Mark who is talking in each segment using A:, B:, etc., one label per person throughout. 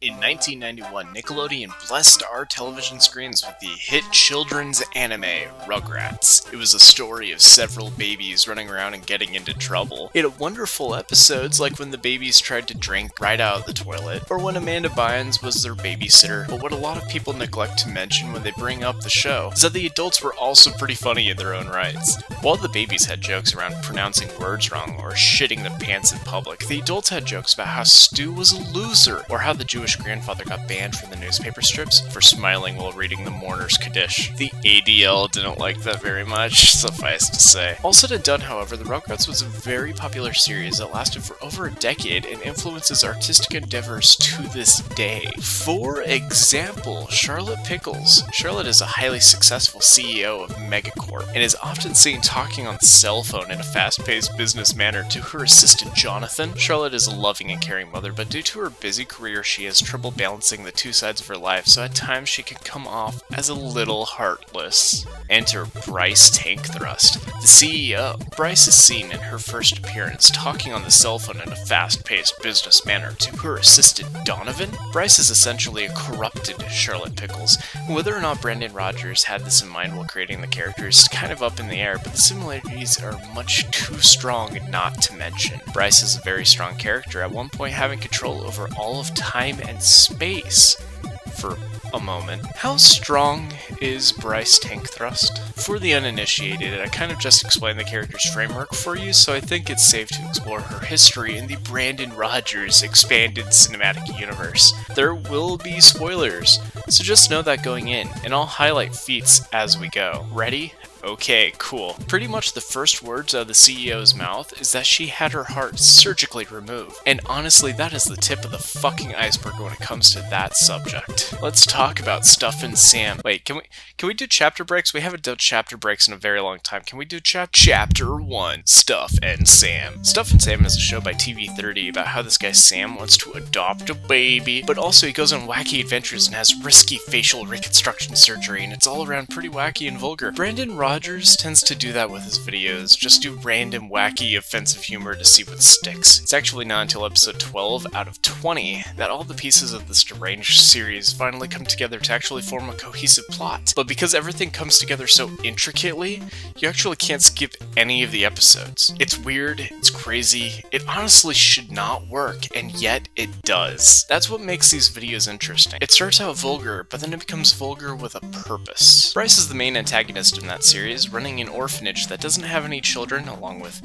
A: In 1991, Nickelodeon blessed our television screens with the hit children's anime, Rugrats. It was a story of several babies running around and getting into trouble. It had wonderful episodes like when the babies tried to drink right out of the toilet, or when Amanda Bynes was their babysitter, but what a lot of people neglect to mention when they bring up the show is that the adults were also pretty funny in their own rights. While the babies had jokes around pronouncing words wrong or shitting the pants in public, the adults had jokes about how Stu was a loser, or how the Jewish grandfather got banned from the newspaper strips for smiling while reading the mourner's Kaddish. The ADL didn't like that very much, suffice to say. All said and done, however, the Rugrats was a very popular series that lasted for over a decade and influences artistic endeavors to this day. For example, Charlotte Pickles. Charlotte is a highly successful CEO of Megacorp and is often seen talking on the cell phone in a fast-paced business manner to her assistant Jonathan. Charlotte is a loving and caring mother, but due to her busy career, she has trouble balancing the two sides of her life, so at times she can come off as a little heartless. Enter Bryce Tankthrust, the CEO. Bryce is seen in her first appearance talking on the cell phone in a fast-paced business manner to her assistant Donovan. Bryce is essentially a corrupted Charlotte Pickles. Whether or not Brandon Rogers had this in mind while creating the character is kind of up in the air, but the similarities are much too strong not to mention. Bryce is a very strong character, at one point having control over all of time and space for a moment. How strong is Bryce Tankthrust? For the uninitiated, I kind of just explained the character's framework for you, so I think it's safe to explore her history in the Brandon Rogers expanded cinematic universe. There will be spoilers, so just know that going in, and I'll highlight feats as we go. Ready? Okay, cool. Pretty much the first words out of the CEO's mouth is that she had her heart surgically removed. And honestly, that is the tip of the fucking iceberg when it comes to that subject. Let's talk about Stuff and Sam. Wait, can we do chapter breaks? We haven't done chapter breaks in a very long time. Can we do Chapter 1, Stuff and Sam? Stuff and Sam is a show by TV30 about how this guy Sam wants to adopt a baby, but also he goes on wacky adventures and has risky facial reconstruction surgery, and it's all around pretty wacky and vulgar. Brandon Rogers tends to do that with his videos, just do random, wacky, offensive humor to see what sticks. It's actually not until episode 12 out of 20 that all the pieces of this deranged series finally come together to actually form a cohesive plot. But because everything comes together so intricately, you actually can't skip any of the episodes. It's weird, it's crazy, it honestly should not work, and yet it does. That's what makes these videos interesting. It starts out vulgar, but then it becomes vulgar with a purpose. Bryce is the main antagonist in that series, running an orphanage that doesn't have any children, along with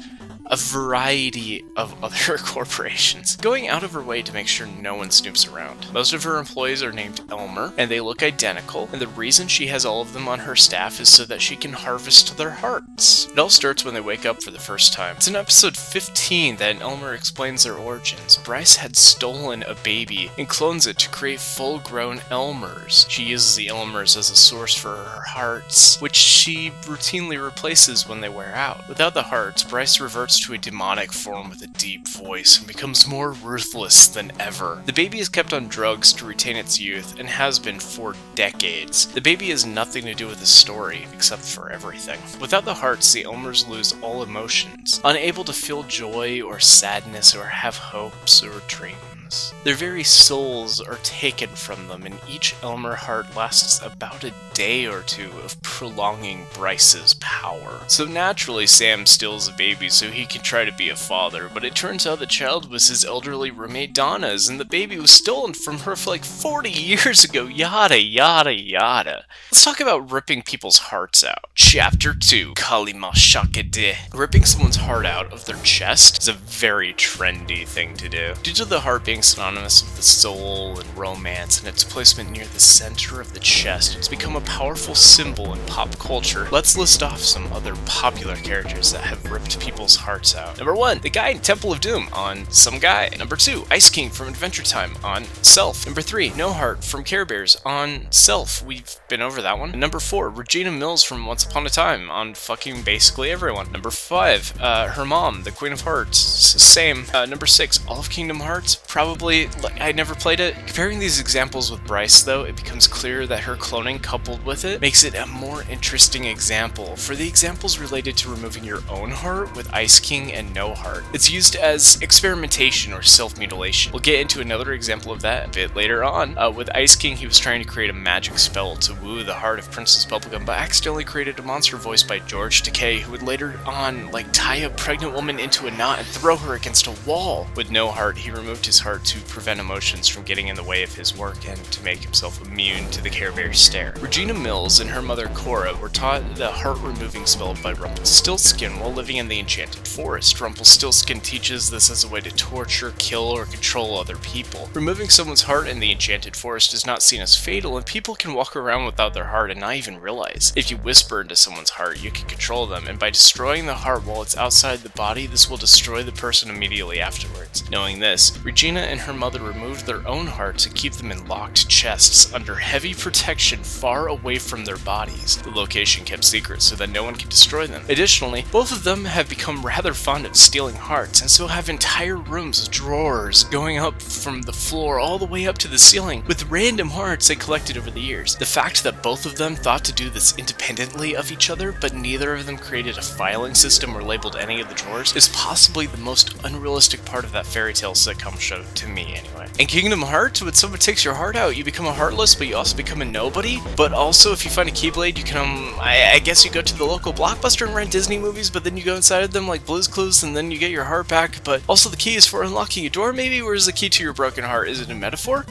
A: a variety of other corporations, going out of her way to make sure no one snoops around. Most of her employees are named Elmer, and they look identical, and the reason she has all of them on her staff is so that she can harvest their hearts. It all starts when they wake up for the first time. It's in episode 15 that Elmer explains their origins. Bryce had stolen a baby and clones it to create full-grown Elmers. She uses the Elmers as a source for her hearts, which she routinely replaces when they wear out. Without the hearts, Bryce reverts to a demonic form with a deep voice and becomes more ruthless than ever. The baby is kept on drugs to retain its youth and has been for decades. The baby has nothing to do with the story, except for everything. Without the hearts, the Elmers lose all emotions, unable to feel joy or sadness or have hopes or dreams. Their very souls are taken from them, and each Elmer heart lasts about a day or two of prolonging Bryce's power. So naturally, Sam steals a baby so he can try to be a father, but it turns out the child was his elderly roommate Donna's, and the baby was stolen from her for like 40 years ago, yada yada yada. Let's talk about ripping people's hearts out. Chapter 2, Kalima Shakede. Ripping someone's heart out of their chest is a very trendy thing to do. Due to the heart being synonymous with the soul and romance and its placement near the center of the chest, it's become a powerful symbol in pop culture. Let's list off some other popular characters that have ripped people's hearts out. Number 1, the guy in Temple of Doom on Some Guy. Number 2, Ice King from Adventure Time on Self. Number 3, No Heart from Care Bears on Self. We've been over that one. And number 4, Regina Mills from Once Upon a Time on fucking basically everyone. Number 5, her mom, the Queen of Hearts. Same. Number 6, all of Kingdom Hearts. Probably probably, like, I never played it. Comparing these examples with Bryce though, it becomes clear that her cloning coupled with it makes it a more interesting example. For the examples related to removing your own heart with Ice King and No Heart, it's used as experimentation or self-mutilation. We'll get into another example of that a bit later on. With Ice King, he was trying to create a magic spell to woo the heart of Princess Bubblegum, but accidentally created a monster voiced by George Takei, who would later on, like, tie a pregnant woman into a knot and throw her against a wall. With No Heart, he removed his heart to prevent emotions from getting in the way of his work and to make himself immune to the Care Bear's stare. Regina Mills and her mother Cora were taught the heart-removing spell by Rumpelstiltskin while living in the Enchanted Forest. Rumpelstiltskin teaches this as a way to torture, kill, or control other people. Removing someone's heart in the Enchanted Forest is not seen as fatal, and people can walk around without their heart and not even realize. If you whisper into someone's heart, you can control them, and by destroying the heart while it's outside the body, this will destroy the person immediately afterwards. Knowing this, Regina and her mother removed their own heart to keep them in locked chests under heavy protection far away from their bodies. The location kept secret so that no one could destroy them. Additionally, both of them have become rather fond of stealing hearts, and so have entire rooms, drawers, going up from the floor all the way up to the ceiling, with random hearts they collected over the years. The fact that both of them thought to do this independently of each other, but neither of them created a filing system or labeled any of the drawers, is possibly the most unrealistic part of that fairy tale sitcom show, to me anyway. In Kingdom Hearts, when someone takes your heart out, you become a heartless, but you also become a nobody. But also, if you find a Keyblade, you can, I guess you go to the local Blockbuster and rent Disney movies, but then you go inside of them like Blue's Clues, and then you get your heart back. But also the key is for unlocking a door, maybe? Where's the key to your broken heart? Is it a metaphor?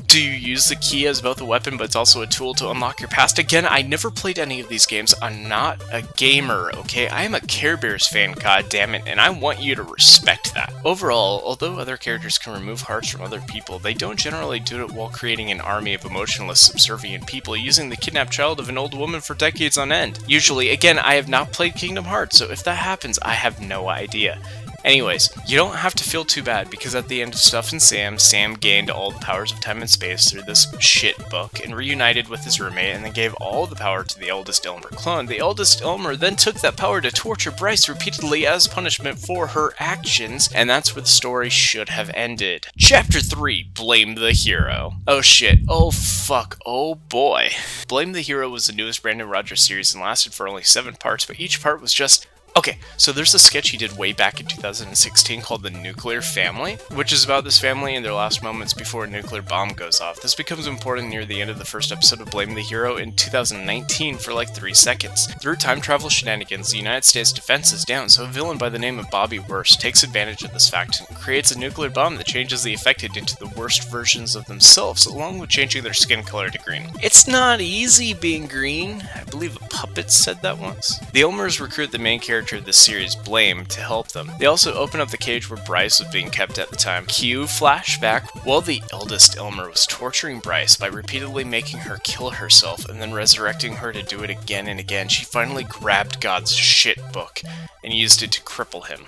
A: Do you use the key as both a weapon, but it's also a tool to unlock your past? Again, I never played any of these games. I'm not a gamer, okay? I am a Care Bears fan, goddammit, and I want you to respect that. Overall, although other characters can remove hearts from other people, they don't generally do it while creating an army of emotionless, subservient people using the kidnapped child of an old woman for decades on end. Usually, again, I have not played Kingdom Hearts, so if that happens, I have no idea. Anyways, you don't have to feel too bad, because at the end of Stuff and Sam gained all the powers of time and space through this shit book and reunited with his roommate and then gave all the power to the eldest Elmer clone. The eldest Elmer then took that power to torture Bryce repeatedly as punishment for her actions, and that's where the story should have ended. Chapter 3, Blame the Hero. Oh shit, oh fuck, oh boy. Blame the Hero was the newest Brandon Rogers series and lasted for only 7 parts, but each part was just... Okay, so there's a sketch he did way back in 2016 called The Nuclear Family, which is about this family in their last moments before a nuclear bomb goes off. This becomes important near the end of the first episode of Blame the Hero in 2019 for like 3 seconds. Through time travel shenanigans, the United States defense is down, so a villain by the name of Bobby Worst takes advantage of this fact and creates a nuclear bomb that changes the affected into the worst versions of themselves, along with changing their skin color to green. It's not easy being green. I believe a puppet said that once. The Elmers recruit the main character of the series, Blame, to help them. They also open up the cage where Bryce was being kept at the time. Cue flashback. While the eldest Elmer was torturing Bryce by repeatedly making her kill herself and then resurrecting her to do it again and again, she finally grabbed God's shit book and used it to cripple him.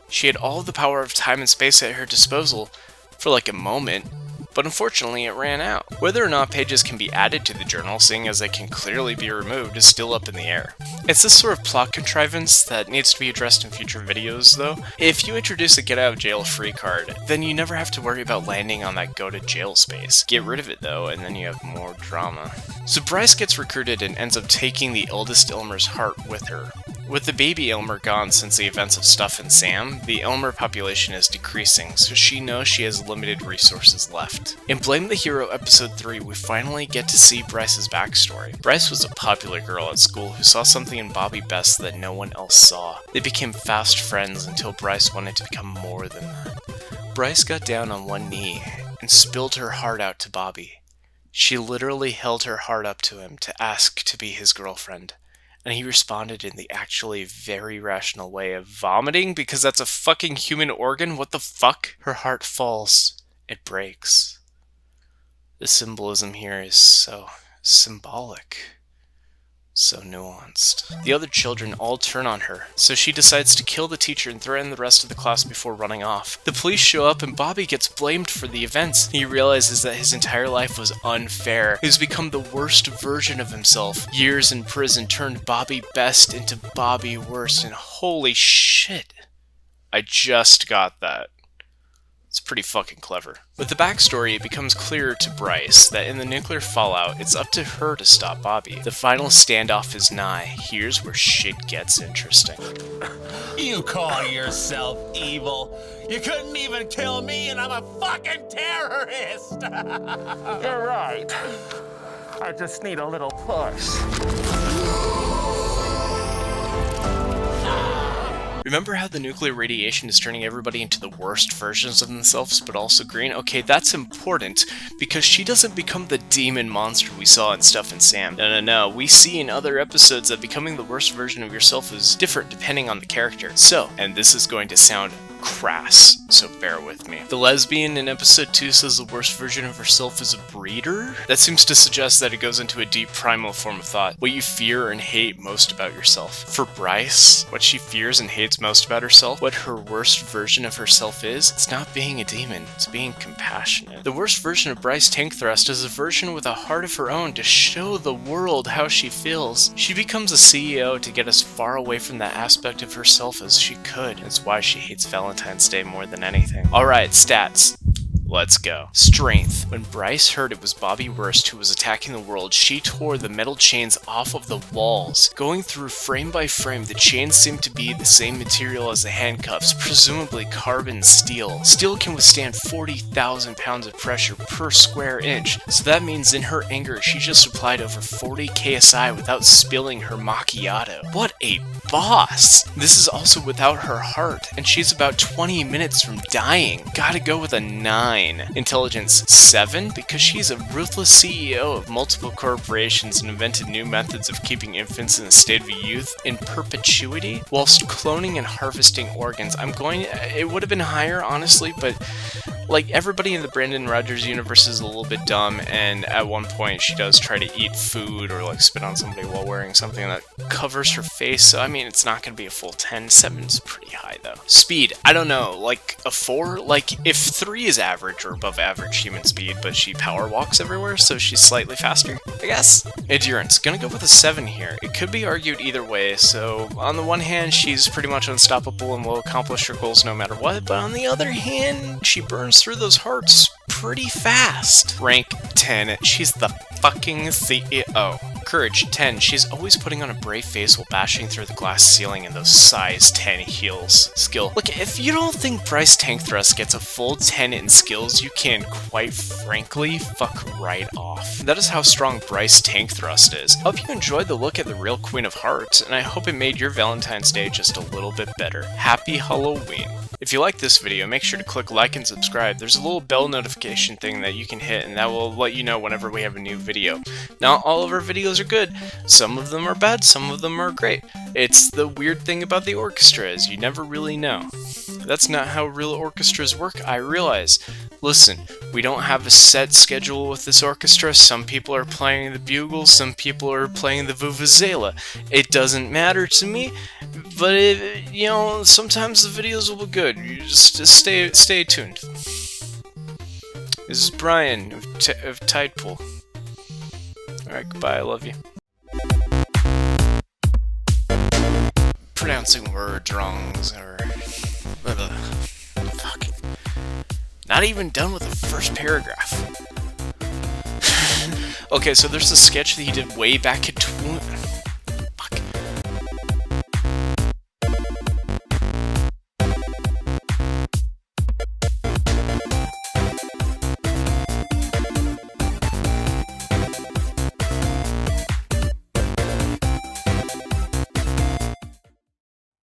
A: She had all the power of time and space at her disposal for like a moment, but unfortunately it ran out. Whether or not pages can be added to the journal, seeing as they can clearly be removed, is still up in the air. It's this sort of plot contrivance that needs to be addressed in future videos though. If you introduce a get out of jail free card, then you never have to worry about landing on that go to jail space. Get rid of it though, and then you have more drama. So Bryce gets recruited and ends up taking the eldest Elmer's heart with her. With the baby Elmer gone since the events of Stuff and Sam, the Elmer population is decreasing, so she knows she has limited resources left. In Blame the Hero Episode 3, we finally get to see Bryce's backstory. Bryce was a popular girl at school who saw something in Bobby Best that no one else saw. They became fast friends until Bryce wanted to become more than that. Bryce got down on one knee and spilled her heart out to Bobby. She literally held her heart up to him to ask to be his girlfriend. And he responded in the actually very rational way of vomiting because that's a fucking human organ? What the fuck? Her heart falls. It breaks. The symbolism here is so symbolic. So nuanced. The other children all turn on her, so she decides to kill the teacher and threaten the rest of the class before running off. The police show up and Bobby gets blamed for the events. He realizes that his entire life was unfair. He's become the worst version of himself. Years in prison turned Bobby Best into Bobby Worst, and holy shit, I just got that. It's pretty fucking clever. With the backstory, it becomes clearer to Bryce that in the nuclear fallout, it's up to her to stop Bobby. The final standoff is nigh. Here's where shit gets interesting.
B: You call yourself evil? You couldn't even kill me, and I'm a fucking terrorist!
C: You're right. I just need a little push.
A: Remember how the nuclear radiation is turning everybody into the worst versions of themselves, but also green? Okay, that's important, because she doesn't become the demon monster we saw in Stuff and Sam. No. We see in other episodes that becoming the worst version of yourself is different depending on the character. So, and this is going to sound crass, so bear with me. The lesbian in episode 2 says the worst version of herself is a breeder? That seems to suggest that it goes into a deep primal form of thought. What you fear and hate most about yourself. For Bryce, what she fears and hates most about herself, what her worst version of herself is, it's not being a demon, it's being compassionate. The worst version of Bryce Tankthrust is a version with a heart of her own to show the world how she feels. She becomes a CEO to get as far away from that aspect of herself as she could. That's why she hates Valentine's Day more than anything. Alright, stats. Let's go. Strength. When Bryce heard it was Bobby Worst who was attacking the world, she tore the metal chains off of the walls. Going through frame by frame, the chains seemed to be the same material as the handcuffs, presumably carbon steel. Steel can withstand 40,000 pounds of pressure per square inch, so that means in her anger she just applied over 40 KSI without spilling her macchiato. What a boss! This is also without her heart, and she's about 20 minutes from dying. Gotta go with a 9. Intelligence 7, because she's a ruthless CEO of multiple corporations and invented new methods of keeping infants in a state of youth in perpetuity, whilst cloning and harvesting organs. It would have been higher, honestly, but like, everybody in the Brandon Rogers universe is a little bit dumb, and at one point she does try to eat food or like spit on somebody while wearing something that covers her face, so I mean, it's not going to be a full 10. 7's pretty high though. Speed, I don't know, like a 4? Like, if 3 is average or above average human speed, but she power walks everywhere, so she's slightly faster, I guess? Endurance, gonna go with a 7 here. It could be argued either way, so on the one hand, she's pretty much unstoppable and will accomplish her goals no matter what, but on the other hand, she burns through those hearts pretty fast. Rank 10, she's the fucking CEO. Courage 10, she's always putting on a brave face while bashing through the glass ceiling in those size 10 heels. Skill, look, if you don't think Bryce Tankthrust gets a full 10 in skills, you can, quite frankly, fuck right off. That is how strong Bryce Tankthrust is. Hope you enjoyed the look at the real Queen of Hearts, and I hope it made your Valentine's Day just a little bit better. Happy Halloween. If you like this video, make sure to click like and subscribe. There's a little bell notification thing that you can hit, and that will let you know whenever we have a new video. Not all of our videos are good. Some of them are bad, some of them are great. It's the weird thing about the orchestra, is you never really know. That's not how real orchestras work, I realize. Listen, we don't have a set schedule with this orchestra. Some people are playing the bugle, some people are playing the vuvuzela. It doesn't matter to me, but you know, sometimes the videos will be good. You just stay tuned. This is Brian of Tidepool. Alright, goodbye, I love you. Pronouncing words wrongs, or... Fuck. Not even done with the first paragraph. Okay, so there's a sketch that he did way back in